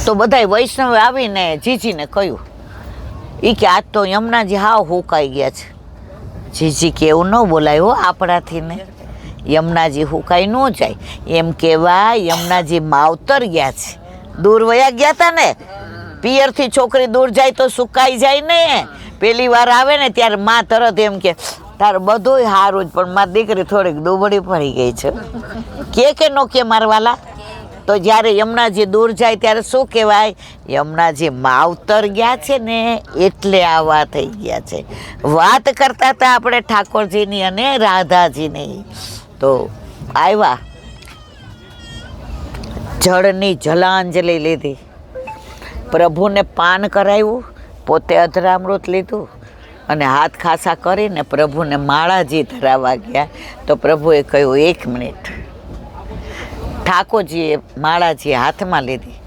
તો બધાય વૈષ્ણવે આવીને જીજીને કહ્યું, એ કે આજ તો યમુનાજી હાવ હુકાઈ ગયા છે. જીજી કે એવું ન બોલાય હો આપણાથી ને, યમુનાજી હુકાઈ ન જાય, એમ કહેવાય યમુનાજી માવતર ગયા છે, દૂર વયા ગયા હતા ને. પિયરથી છોકરી દૂર જાય તો સુકાઈ જાય ને. પેલી વાર આવે ને ત્યારે માં તરત એમ કે તારે બધું સારું જ, પણ મારી દીકરી થોડીક દુબળી પડી ગઈ છે. કે નો કે મારવાલા. તો જ્યારે યમુનાજી દૂર જાય ત્યારે શું કહેવાય? યમુનાજી માવતર ગયા છે ને એટલે આવા થઈ ગયા છે. વાત કરતા હતા આપણે ઠાકોરજીની અને રાધાજીની. તો આવ્યા, જળની જલાંજલિ લીધી, પ્રભુને પાન કરાવ્યું, પોતે અધરામૃત લીધું અને હાથ ખાસા કરીને પ્રભુને માળાજી ધરાવવા ગયા. તો પ્રભુએ કહ્યું 1 મિનિટ. ઠાકોરજીએ માળાજી હાથમાં લીધી.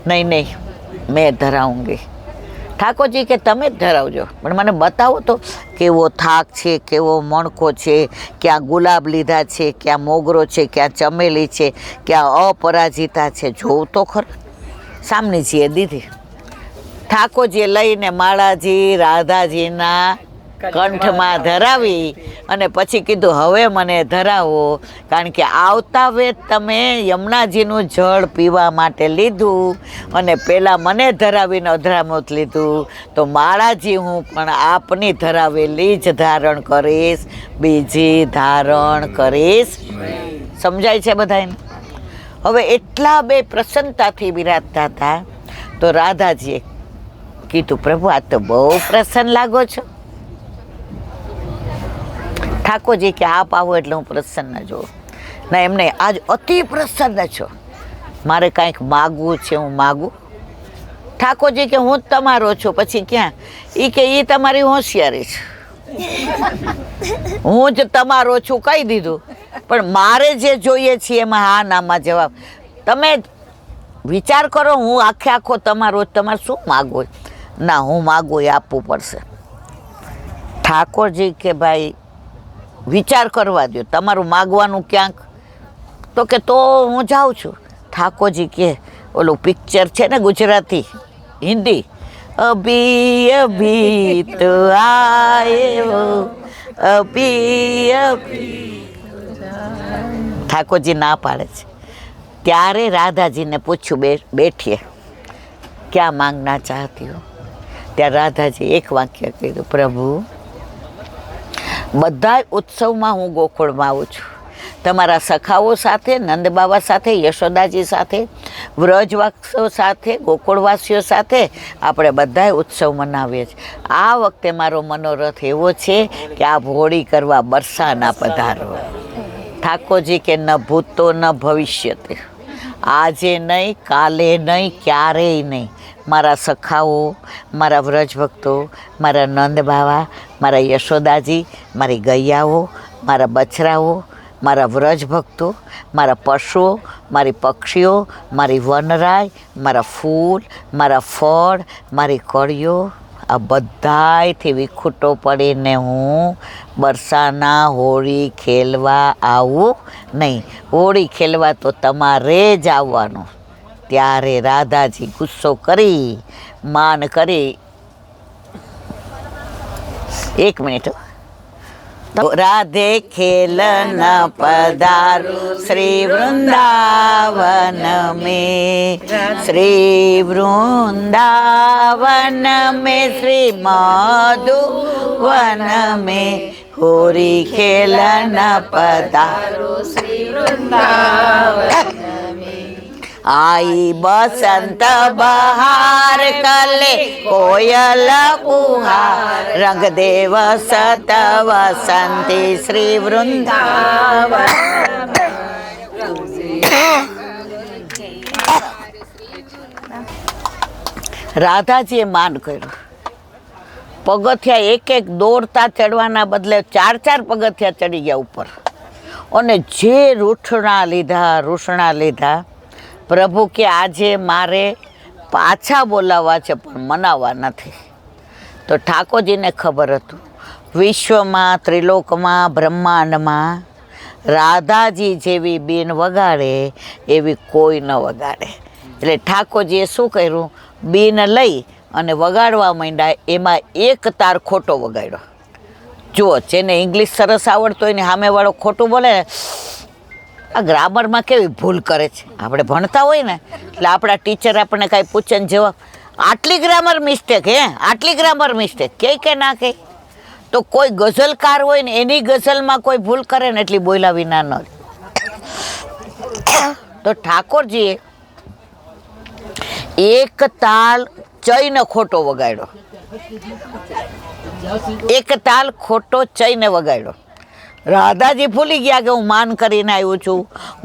નહીં નહીં, મેં ધરાવુંગી. ઠાકોરજી કે તમે જ ધરાવજો, પણ મને બતાવો તો કેવો થાક છે, કેવો મણકો છે, ક્યાં ગુલાબ લીધા છે, ક્યાં મોગરો છે, ક્યાં ચમેલી છે, ક્યાં અપરાજિતા છે, જોવું તો ખરું. સામનીજીએ દીધી. ઠાકોરજીએ લઈને માળાજી રાધાજીના કંઠમાં ધરાવી અને પછી કીધું હવે મને ધરાવો, કારણ કે આવતા વેત તમે યમુનાજીનું જળ પીવા માટે લીધું અને પહેલાં મને ધરાવીને અધરામૃત લીધું, તો માળાજી હું પણ આપની ધરાવેલી જ ધારણ કરીશ, બીજી ધારણ કરીશ. સમજાય છે બધાને? હવે એટલા બે પ્રસન્નતાથી બિરાજતા હતા. તો રાધાજીએ કીધું પ્રભુ આ તો બહુ પ્રસન્ન લાગો છો. ઠાકોરજી કે આપ આવો એટલે હું પ્રસન્ન જોઉં. ના એમને આજ અતિ પ્રસન્ન છો, મારે કાંઈક માગવું છે, હું માગું. ઠાકોરજી કે હું જ તમારો છું. પછી ક્યાં? એ કે એ તમારી હોશિયારી છે, હું જ તમારો છું કહી દીધું, પણ મારે જે જોઈએ છે એમાં હા નામાં જવાબ. તમે વિચાર કરો, હું આખો તમારો, તમારે શું માગવું? ના હું માગું એ આપવું પડશે. ઠાકોરજી કે ભાઈ વિચાર કરવા દો, તમારું માગવાનું ક્યાંક. તો કે તો હું જાઉં છું. ઠાકોરજી કે ઓલું પિક્ચર છે ને ગુજરાતી હિન્દી, અભી અભી તો આયો અભી અભી. ઠાકોરજી ના પાડે છે. ત્યારે રાધાજીને પૂછ્યું બેઠીએ ક્યાં માંગના ચાહતી હો? ત્યારે રાધાજી એક વાક્ય કીધું, પ્રભુ બધા ઉત્સવમાં હું ગોકુળમાં આવું છું, તમારા સખાઓ સાથે, નંદબાવા સાથે, યશોદાજી સાથે, વ્રજવાસીઓ સાથે, ગોકુળવાસીઓ સાથે આપણે બધાય ઉત્સવ મનાવીએ છીએ. આ વખતે મારો મનોરથ એવો છે કે આ હોળી કરવા બરસાના પધારો. ઠાકોરજી કે ન ભૂતો ન ભવિષ્યતે, આજે નહીં, કાલે નહીં, ક્યારેય નહીં. મારા સખાઓ, મારા વ્રજભક્તો, મારા નંદબાવા, મારા યશોદાજી, મારી ગૈયાઓ, મારા બછરાઓ, મારા વ્રજભક્તો, મારા પશુઓ, મારી પક્ષીઓ, મારી વનરાય, મારા ફૂલ, મારા ફળ, મારી કળીઓ, આ બધાયથી વિખૂટો પડીને હું બરસાના હોળી ખેલવા આવું નહીં. હોળી ખેલવા તો તમારે જ આવવાનું. ત્યારે રાધાજી ગુસ્સો કરી, માન કરી, 1 મિનિટ. રાધે ખેલન પધારું શ્રી વૃંદાવન में, श्री वृंदावन में, श्री मधुवन में, होरी खेलन पधारो श्री वृंदावन में. आई बसंत बहार कले कोयल कुहार, रंग देव सत वसंती श्री वृंदावन. રાધાજીએ માન કર્યું. પગથિયા એક દોડતા ચડવાના બદલે 4 પગથિયા ચડી ગયા ઉપર. અને જે રૂષણા લીધા. પ્રભુ કે આજે મારે પાછા બોલાવવા છે પણ મનાવવા નથી. તો ઠાકોરજીને ખબર હતું વિશ્વમાં, ત્રિલોકમાં, બ્રહ્માંડમાં રાધાજી જેવી બીન વગાડે એવી કોઈ ન વગાડે. એટલે ઠાકોરજીએ શું કર્યું, બીન લઈ અને વગાડવા માંડ્યા. એમાં એક તાર ખોટો વગાડ્યો. જુઓ, જેને ઇંગ્લિશ સરસ આવડતો હોય ને સામેવાળો ખોટું બોલે ને, આ ગ્રામરમાં કેવી ભૂલ કરે છે. આપણે ભણતા હોય ને એટલે આપણા ટીચર આપણને કાંઈ પૂછે ને જવાબ, આટલી ગ્રામર મિસ્ટેક, આટલી ગ્રામર મિસ્ટેક કે ના કહે. તો કોઈ ગઝલકાર હોય ને એની ગઝલમાં કોઈ ભૂલ કરે ને એટલી બોલ્યા વિના ન. તો ઠાકોરજીએ એક તાલ ચઈને ખોટો વગાડ્યો, એક તાલ ખોટો ચઈને વગાડ્યો. રાધાજી ભૂલી ગયા કે હું માન કરીને આવ્યું છું,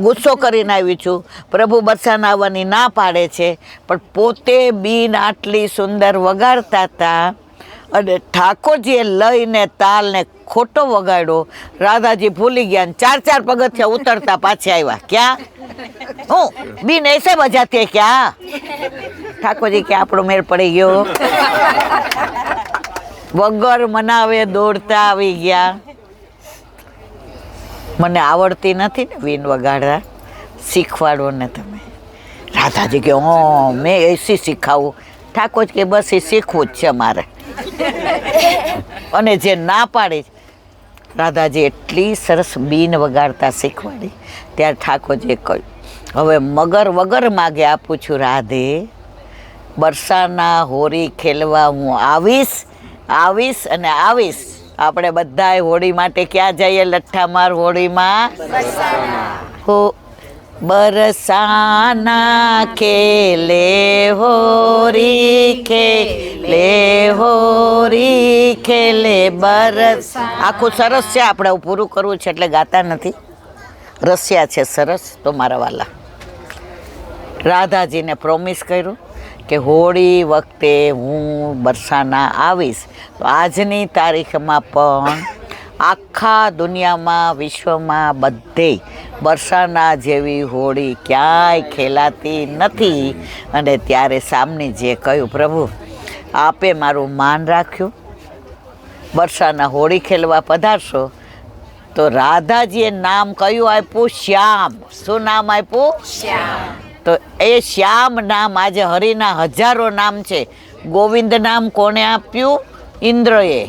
ગુસ્સો કરીને આવી છું, પ્રભુ બરસાને આવવાની ના પાડે છે, પણ પોતે બીન આટલી સુંદર વગાડતા હતા અને ઠાકોરજીએ લઈને તાલને ખોટો વગાડ્યો. રાધાજી ભૂલી ગયા ને 4 પગથિયા ઉતરતા પાછા આવ્યા. ક્યાં હું બીન એસે બજાતે ક્યાં? ઠાકોરજી કે આપણો મેળ પડી ગયો. વગર મનાવે દોડતા આવી ગયા. મને આવડતી નથી ને વીણ વગાડવા, શીખવાડો ને તમે. રાધાજી કે મેં એસી શીખાવું. ઠાકોર કે બસ એ શીખવું જ છે મારે. અને જે ના પાડે, રાધાજી એટલી સરસ બીન વગાડતા શીખવાડી. ત્યારે ઠાકોરજીએ કહ્યું, હવે મગર વગર માગે આપું છું રાધે, બરસાના હોળી ખેલવા હું આવીશ, આવીશ અને આવીશ. આપણે બધાય હોળી માટે ક્યાં જઈએ? લઠ્ઠામાર હોળીમાં. હો બરસાના ખેલે હોરી ખેલે હોરી ખેલે બરસ. આખું સરસ છે, આપણે પૂરું કરવું છે એટલે ગાતા નથી. રસિયા છે સરસ. તો મારા વાલા રાધાજીને પ્રોમિસ કર્યું કે હોળી વખતે હું બરસાના આવીશ. તો આજની તારીખમાં પણ આખા દુનિયામાં, વિશ્વમાં બધે બરસાના જેવી હોળી ક્યાંય ખેલાતી નથી. અને ત્યારે સામનેજીએ કહ્યું, પ્રભુ આપે મારું માન રાખ્યું, બરસાના હોળી ખેલવા પધારશો. તો રાધાજીએ નામ કયું આપ્યું? શ્યામ. શું નામ આપ્યું? શ્યામ. તો એ શ્યામ નામ આજે હરિના હજારો નામ છે. ગોવિંદ નામ કોણે આપ્યું? ઇન્દ્રએ.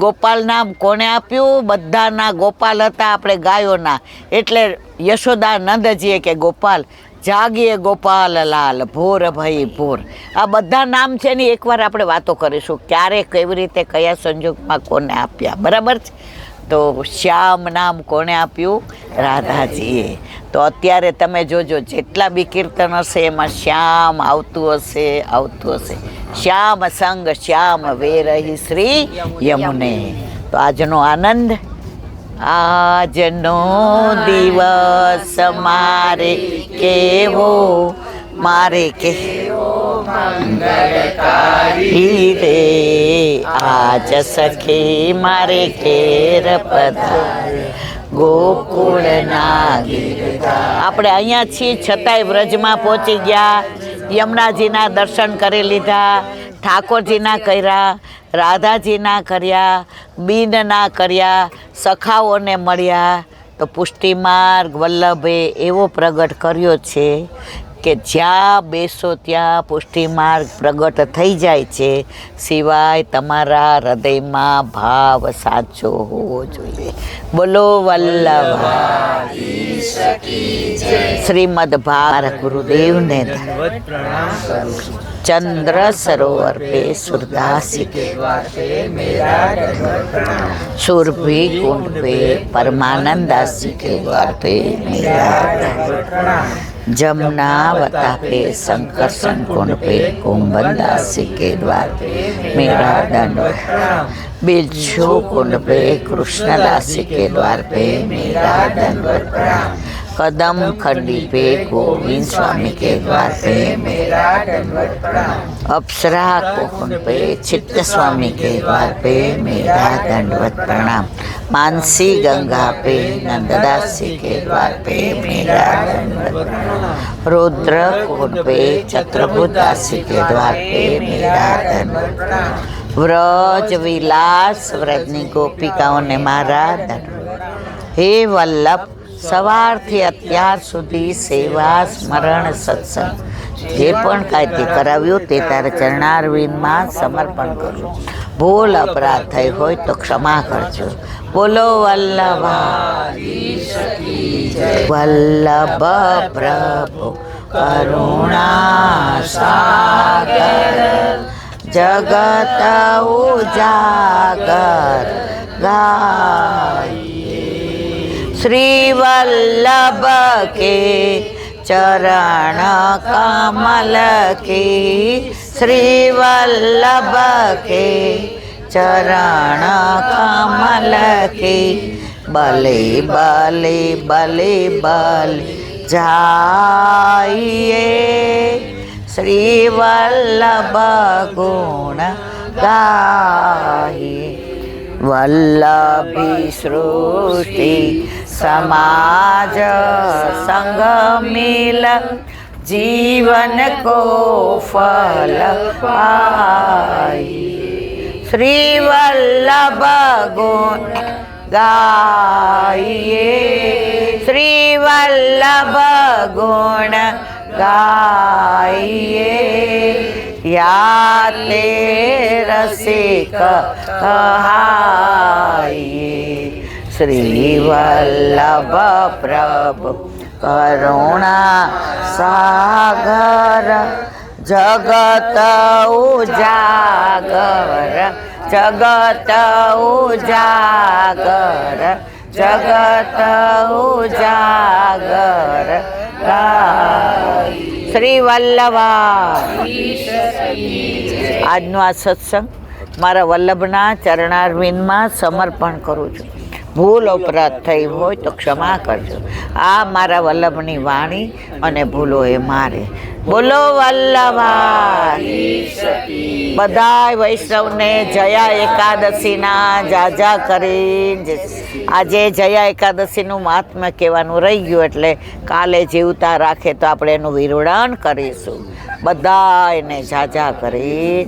ગોપાલ નામ કોણે આપ્યું? બધાના ગોપાલ હતા આપણે ગાયોના. એટલે યશોદા નંદજીએ કે ગોપાલ જાગીએ ગોપાલ લાલ ભોર ભાઈ ભોર. આ બધા નામ છે ને એકવાર આપણે વાતો કરીશું, ક્યારે કેવી રીતે કયા સંજોગમાં કોને આપ્યા. બરાબર છે? તો શ્યામ નામ કોણે આપ્યું? રાધાજીએ. તો અત્યારે તમે જોજો, જેટલા બી કીર્તન હશે એમાં શ્યામ આવતું હશે, આવતું હશે. શ્યામ સંગ શ્યામ વેરહી શ્રી યમુને. તો આજનો આનંદ, આજનો દિવસ મારે કેવો, મારે કેવો મંગળકારી રે, આજ સખી મારે ઘેર પધારે ગોકુળના ગીરધાર. આપણે અહીંયા છીએ છતાંય વ્રજમાં પહોંચી ગયા. યમુનાજીના દર્શન કરી લીધા, ઠાકોરજીના કર્યા, રાધાજીના કર્યા, બીનના કર્યા, સખાઓને મળ્યા. તો પુષ્ટિમાર્ગ વલ્લભે એવો પ્રગટ કર્યો છે કે જ્યાં બેસો ત્યાં પુષ્ટિમાર્ગ પ્રગટ થઈ જાય છે, સિવાય તમારા હૃદયમાં ભાવ સાચો હોવો જોઈએ. બોલો વલ્લભ શ્રીમદ ભાગવત ગુરુદેવને चंद्र सरोवर पे सुरदासी के सुरभि कुंड पे परमानंदासी के द्वार पे मेरा जमुनावता पे संकर्षण कुंड पे कुंभनदासी के द्वार पे मेरा दंडवत। बिच्छू कुंड पे कृष्णदासी के द्वार पे मेरा दंडवत। कदम खंडी पे गोविंद स्वामी के द्वार पे मेरा दंडवत प्रणाम। अप्सरा कुंड पे चित्त स्वामी के द्वार पे मेरा दंडवत प्रणाम। मानसी गंगा पे नंददासी के द्वार पे मेरा दंडवत प्रणाम। रुद्र कुंड पे चत्रभुदासी के द्वार पे मेरा दंडवत प्रणाम। व्रज विलास व्रजनी गोपिकाओं ने मारा दंडवत। हे वल्लभ, સવારથી અત્યાર સુધી સેવા સ્મરણ સત્સંગ જે પણ કાંઈ તે કરાવ્યું તે તારા ચરણારવિંદમાં સમર્પણ કરું. ભૂલ અપરાધ થઈ હોય તો ક્ષમા કરજો. બોલો વલ્લભ પ્રભુ કરુણા સાગર જગત ઉજાગર ગાઈએ. શ્રી વલ્લભ કે ચરણ કમલ की श्री वल्लभ के चरण कमल की बले बले बले बल जाइए श्री वल्लभ गुण गाइए. वल्लभी सृष्टि समाज संग मिल जीवन को फल पाई. श्री वल्लभ गुण गाइए श्री वल्लभ गुण गाइए. या ते रसिक कहाइए श्री वल्लभ प्रभु करुणा सागर जगत उजागर जगत उजागर जगत उजागर श्री वल्लभा. આજનો આ સત્સંગ મારા વલ્લભના ચરણારવિંદમાં સમર્પણ કરું છું. ભૂલ અપરાધ થઈ હોય તો ક્ષમા કરજો. આ મારા વલ્લભની વાણી અને ભૂલો એ મારે. બોલો વલ્લભા. બધાય વૈષ્ણવને જયા એકાદશીના જાજા કરીને આજે જયા એકાદશીનું મહાત્મ્ય કહેવાનું રહી ગયું એટલે કાલે જીવતા રાખે તો આપણે એનું વિવરણ કરીશું. બધાયને જાજા કરી.